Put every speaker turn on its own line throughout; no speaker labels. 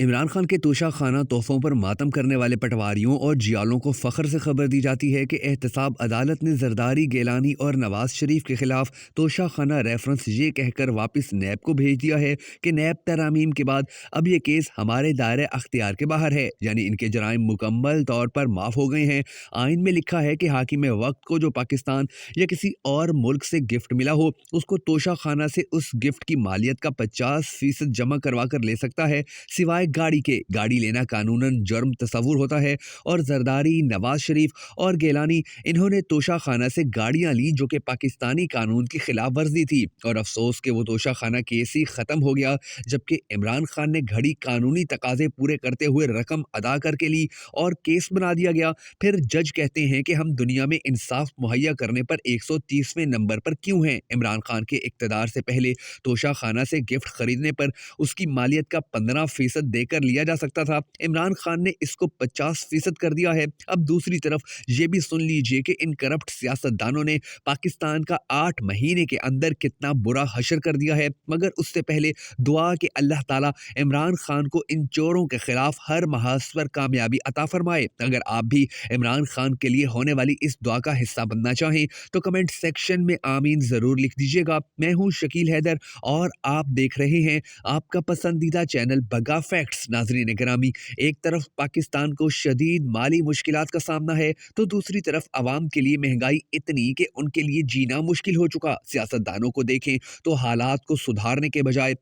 عمران خان کے توشہ خانہ تحفوں پر ماتم کرنے والے پٹواریوں اور جیالوں کو فخر سے خبر دی جاتی ہے کہ احتساب عدالت نے زرداری، گیلانی اور نواز شریف کے خلاف توشہ خانہ ریفرنس یہ کہہ کر واپس نیب کو بھیج دیا ہے کہ نیب ترامیم کے بعد اب یہ کیس ہمارے دائرۂ اختیار کے باہر ہے، یعنی ان کے جرائم مکمل طور پر معاف ہو گئے ہیں۔ آئین میں لکھا ہے کہ حاکم وقت کو جو پاکستان یا کسی اور ملک سے گفٹ ملا ہو اس کو توشہ خانہ سے اس گفٹ کی مالیت کا 50% جمع کروا کر لے سکتا ہے، سوائے گاڑی کے۔ گاڑی لینا قانوناً جرم تصور ہوتا ہے، اور زرداری، نواز شریف اور گیلانی انہوں نے توشہ خانہ سے گاڑیاں لی جو کہ پاکستانی قانون کی خلاف ورزی تھی، اور افسوس کہ وہ توشہ خانہ کیس ہی ختم ہو گیا جبکہ عمران خان نے گھڑی قانونی تقاضے پورے کرتے ہوئے رقم ادا کر کے لی اور کیس بنا دیا گیا۔ پھر جج کہتے ہیں کہ ہم دنیا میں انصاف مہیا کرنے پر 130ویں نمبر پر کیوں ہیں؟ عمران خان کے اقتدار سے پہلے توشہ خانہ سے گفٹ خریدنے پر اس کی مالیت کا 15% دے کر لیا جا سکتا تھا، عمران خان نے اس کو 50% کر دیا ہے۔ اب دوسری طرف یہ بھی سن لیجئے کہ ان کرپٹ سیاستدانوں نے پاکستان کا 8 مہینے کے اندر کتنا برا حشر کر دیا ہے، مگر اس سے پہلے دعا کہ اللہ تعالیٰ عمران خان کو ان چوروں کے خلاف ہر محاذ پر کامیابی عطا فرمائے۔ اگر آپ بھی عمران خان کے لیے ہونے والی اس دعا کا حصہ بننا چاہیں تو کمنٹ سیکشن میں آمین ضرور لکھ دیجیے گا۔ میں ہوں شکیل حیدر اور آپ دیکھ رہے ہیں آپ کا پسندیدہ چینل بگا فیکٹس۔ ناظرین گرامی، ایک طرف پاکستان کو شدید مالی مشکلات کا سامنا ہے تو دوسری طرف عوام کے لیے مہنگائی اتنی کہ ان کے لیے جینا مشکل ہو چکا۔ سیاستدانوں کو دیکھیں تو حالات کو سدھارنے کے بجائے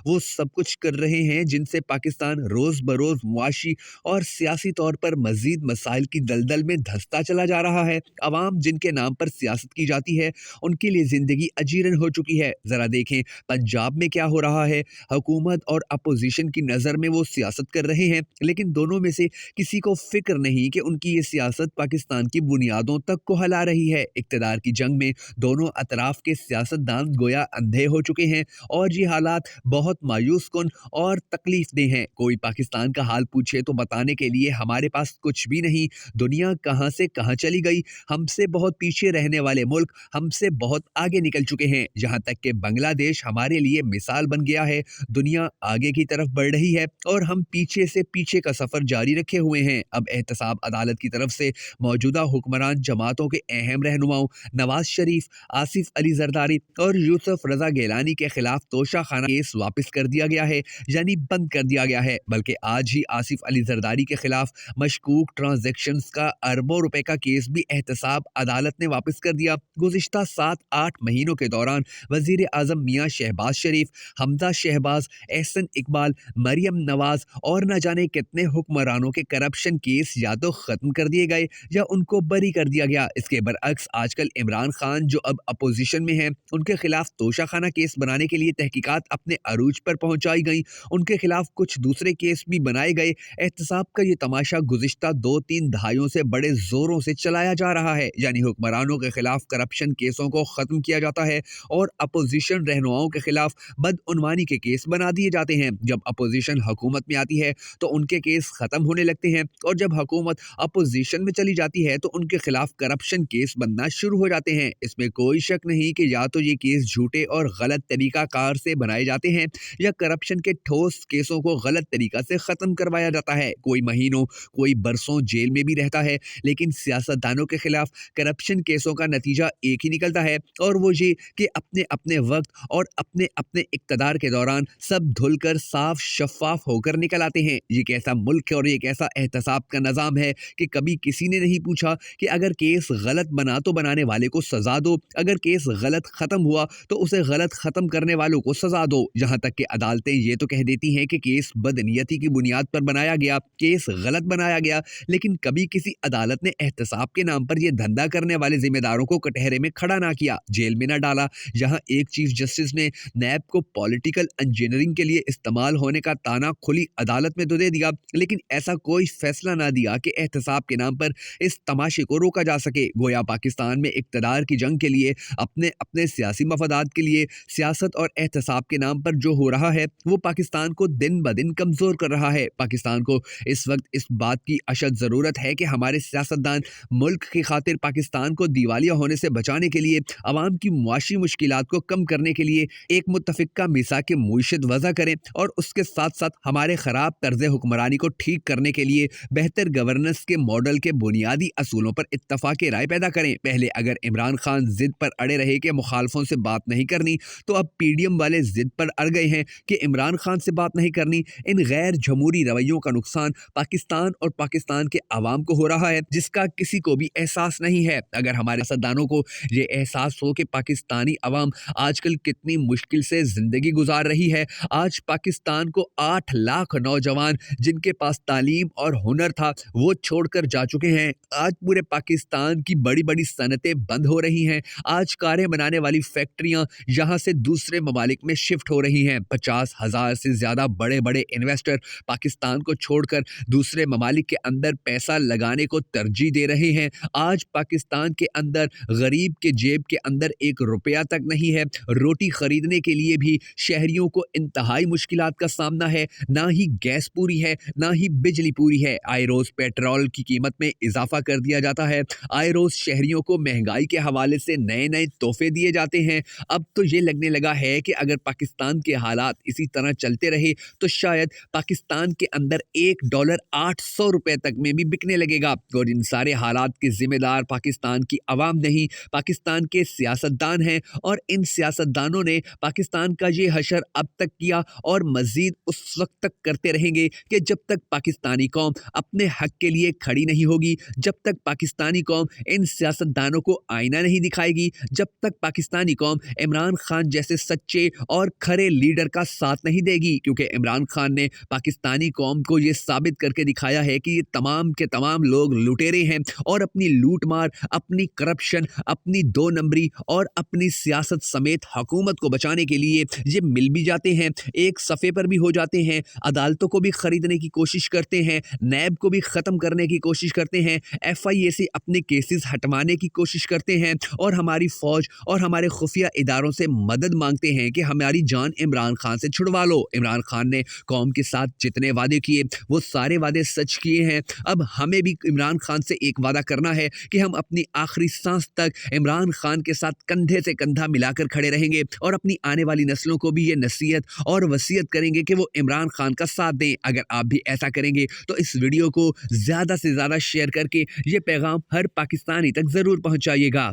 وہ سب کچھ کر رہے ہیں جن سے پاکستان روز بروز معاشی اور سیاسی طور پر مزید مسائل کی دلدل میں دھستا چلا جا رہا ہے۔ عوام جن کے نام پر سیاست کی جاتی ہے ان کے لیے زندگی اجیرن ہو چکی ہے۔ ذرا دیکھیں پنجاب میں کیا ہو رہا ہے۔ حکومت اور اپوزیشن کی نظر میں وہ سیاست کر رہے ہیں لیکن دونوں میں سے کسی کو فکر نہیں کہ ان کی یہ سیاست پاکستان کی بنیادوں تک کو ہلا رہی ہے۔ اقتدار کی جنگ میں دونوں اطراف کے سیاستدان گویا اندھے ہو چکے ہیں اور یہ حالات بہت مایوس کن اور تکلیف دہ ہیں۔ کوئی پاکستان کا حال پوچھے تو بتانے کے لیے ہمارے پاس کچھ بھی نہیں۔ دنیا کہاں سے کہاں چلی گئی، ہم سے بہت پیچھے رہنے والے ملک ہم سے بہت آگے نکل چکے ہیں، جہاں تک کہ بنگلہ دیش ہمارے لیے مثال بن گیا ہے۔ دنیا آگے کی طرف بڑھ رہی ہے اور ہم پیچھے سے پیچھے کا سفر جاری رکھے ہوئے ہیں۔ اب احتساب عدالت کی طرف سے موجودہ حکمران جماعتوں کے اہم رہنماؤں نواز شریف، آصف علی زرداری اور یوسف رضا گیلانی کے خلاف توشہ خانہ کیس واپس کر دیا گیا ہے، یعنی بند کر دیا گیا ہے۔ بلکہ آج ہی آصف علی زرداری کے خلاف مشکوک ٹرانزیکشنز کا اربوں روپے کا کیس بھی احتساب عدالت نے واپس کر دیا۔ گزشتہ 7-8 مہینوں کے دوران وزیر اعظم میاں شہباز شریف، حمزہ شہباز، احسن اقبال، مریم نواز اور نہ جانے کتنے حکمرانوں کے کرپشن کیس یا تو ختم کر دیے گئے یا ان کو بری کر دیا گیا۔ اس کے برعکس آج کل عمران خان جو اب اپوزیشن میں ہیں ان کے خلاف توشہ خانہ کیس بنانے کے لیے تحقیقات اپنے عروج پر پہنچائی گئیں، ان کے خلاف کچھ دوسرے کیس بھی بنائے گئے۔ احتساب کا یہ تماشا گزشتہ 2-3 دہائیوں سے بڑے زوروں سے چلایا جا رہا ہے، یعنی حکمرانوں کے خلاف کرپشن کیسوں کو ختم کیا جاتا ہے اور اپوزیشن رہنماؤں کے خلاف بدعنوانی کے کیس بنا دیے جاتے ہیں۔ جب اپوزیشن حکومت میں آتی ہے تو ان کے کیس ختم ہونے لگتے ہیں اور جب حکومت اپوزیشن میں چلی جاتی ہے تو ان کے خلاف کرپشن کیس بننا شروع ہو جاتے ہیں۔ اس میں کوئی شک نہیں کہ یا تو یہ کیس جھوٹے اور غلط طریقہ کار سے بنائے جاتے ہیں یا کرپشن کے ٹھوس کیسوں کو غلط طریقہ سے ختم کروایا جاتا ہے۔ کوئی مہینوں، کوئی برسوں جیل میں بھی رہتا ہے لیکن سیاستدانوں کے خلاف کرپشن کیسوں کا نتیجہ ایک ہی نکلتا ہے اور وہ یہ کہ اپنے اپنے وقت اور اپنے اپنے اقتدار کے دوران سب دھل کر صاف شفاف ہو کر نکل آتے ہیں۔ یہ کیسا ملک ہے اور یہ کیسا احتساب کا نظام ہے کہ کبھی کسی نے نہیں پوچھا کہ اگر کیس غلط بنا تو بنانے والے کو سزا دو، اگر کیس غلط ختم ہوا تو اسے غلط ختم کرنے والوں کو سزا دو۔ یہاں تک کہ عدالتیں یہ تو کہہ دیتی ہیں کہ کیس بدنیتی کی بنیاد پر بنایا گیا، کیس غلط بنایا گیا، لیکن کبھی کسی عدالت نے احتساب کے نام پر یہ دھندا کرنے والے ذمہ داروں کو کٹہرے میں کھڑا نہ کیا، جیل میں نہ ڈالا۔ جہاں ایک چیف جسٹس نے نیب کو پولیٹیکل انجینئرنگ کے لیے استعمال ہونے کا تانا کھلی عدالت میں تو دے دیا، لیکن ایسا کوئی فیصلہ نہ دیا کہ احتساب کے نام پر اس تماشے کو روکا جا سکے۔ گویا پاکستان میں اقتدار کی جنگ کے لیے، اپنے اپنے سیاسی مفادات کے لیے سیاست اور احتساب کے نام پر جو ہو رہا ہے وہ پاکستان کو دن بدن کمزور کر رہا ہے۔ پاکستان کو اس وقت اس بات کی اشد ضرورت ہے کہ ہمارے سیاستدان ملک کی خاطر پاکستان کو دیوالیہ ہونے سے بچانے کے لیے، عوام کی معاشی مشکلات کو کم کرنے کے لیے ایک متفقہ میثاق معیشت وضع کریں اور اس کے ساتھ ساتھ ساتھ ہمارے خراب طرز حکمرانی کو ٹھیک کرنے کے لیے بہتر گورننس کے ماڈل کے بنیادی اصولوں پر اتفاق رائے پیدا کریں۔ پہلے اگر عمران خان ضد پر اڑے رہے کہ مخالفوں سے بات نہیں کرنی، تو اب پی ڈی ایم والے ضد پر اڑ گئے ہیں کہ عمران خان سے بات نہیں کرنی۔ ان غیر جمہوری رویوں کا نقصان پاکستان اور پاکستان کے عوام کو ہو رہا ہے، جس کا کسی کو بھی احساس نہیں ہے۔ اگر ہمارے سیاستدانوں کو یہ احساس ہو کہ پاکستانی عوام آج کل کتنی مشکل سے زندگی گزار رہی ہے، آج پاکستان کو 8 لاکھ نوجوان جن کے پاس تعلیم اور ہنر تھا وہ چھوڑ کر جا چکے ہیں، آج پورے پاکستان کی بڑی بڑی صنعتیں بند ہو رہی ہیں، آج کاریں بنانے والی فیکٹریاں یہاں سے دوسرے ممالک میں شفٹ ہو رہی ہیں، 50,000 سے زیادہ بڑے بڑے انویسٹر پاکستان کو چھوڑ کر دوسرے ممالک کے اندر پیسہ لگانے کو ترجیح دے رہے ہیں، آج پاکستان کے اندر غریب کے جیب کے اندر 1 روپیہ تک نہیں ہے، روٹی خریدنے کے لیے بھی شہریوں کو انتہائی مشکلات کا سامنا ہے، نہ ہی گیس پوری ہے، نہ ہی بجلی پوری ہے، آئے روز پیٹرول کی قیمت میں اضافہ کر دیا جاتا ہے، آئے روز شہریوں کو مہنگائی کے حوالے سے نئے نئے تحفے دیے جاتے ہیں۔ اب تو یہ لگنے لگا ہے کہ اگر پاکستان کے حالات اسی طرح چلتے رہے تو شاید پاکستان کے اندر $1 800 تک میں بھی بکنے لگے گا، اور ان سارے حالات کے ذمہ دار پاکستان کی عوام نہیں، پاکستان کے سیاستدان ہیں، اور ان سیاستدانوں نے پاکستان کا یہ حشر اب تک کیا اور مزید اس وقت تک کرتے رہیں گے کہ جب تک پاکستانی قوم اپنے حق کے لیے کھڑی نہیں ہوگی، جب تک پاکستانی قوم ان سیاستدانوں کو آئینہ نہیں دکھائے گی، جب تک پاکستانی قوم عمران خان جیسے سچے اور کھرے لیڈر کا ساتھ نہیں دے گی، کیونکہ عمران خان نے پاکستانی قوم کو یہ ثابت کر کے دکھایا ہے کہ یہ تمام کے تمام لوگ لٹیرے ہیں، اور اپنی لوٹ مار، اپنی کرپشن، اپنی 2 نمبری اور اپنی سیاست سمیت حکومت کو بچانے کے لیے یہ مل بھی جاتے ہیں، ایک صفحے پر بھی ہو جاتے ہیں، عدالتوں کو بھی خریدنے کی کوشش کرتے ہیں، نیب کو بھی ختم کرنے کی کوشش کرتے ہیں، FIA سے اپنے کیسز ہٹوانے کی کوشش کرتے ہیں، اور ہماری فوج اور ہمارے خفیہ اداروں سے مدد مانگتے ہیں کہ ہماری جان عمران خان سے چھڑوا لو۔ عمران خان نے قوم کے ساتھ جتنے وعدے کیے وہ سارے وعدے سچ کیے ہیں، اب ہمیں بھی عمران خان سے ایک وعدہ کرنا ہے کہ ہم اپنی آخری سانس تک عمران خان کے ساتھ کندھے سے کندھا ملا کر کھڑے رہیں گے، اور اپنی آنے والی نسلوں کو بھی یہ نصیحت اور وصیت کریں گے کہ وہ عمران خان کا ساتھ دیں۔ اگر آپ بھی ایسا کریں گے تو اس ویڈیو کو زیادہ سے زیادہ شیئر کر کے یہ پیغام ہر پاکستانی تک ضرور پہنچائیے گا۔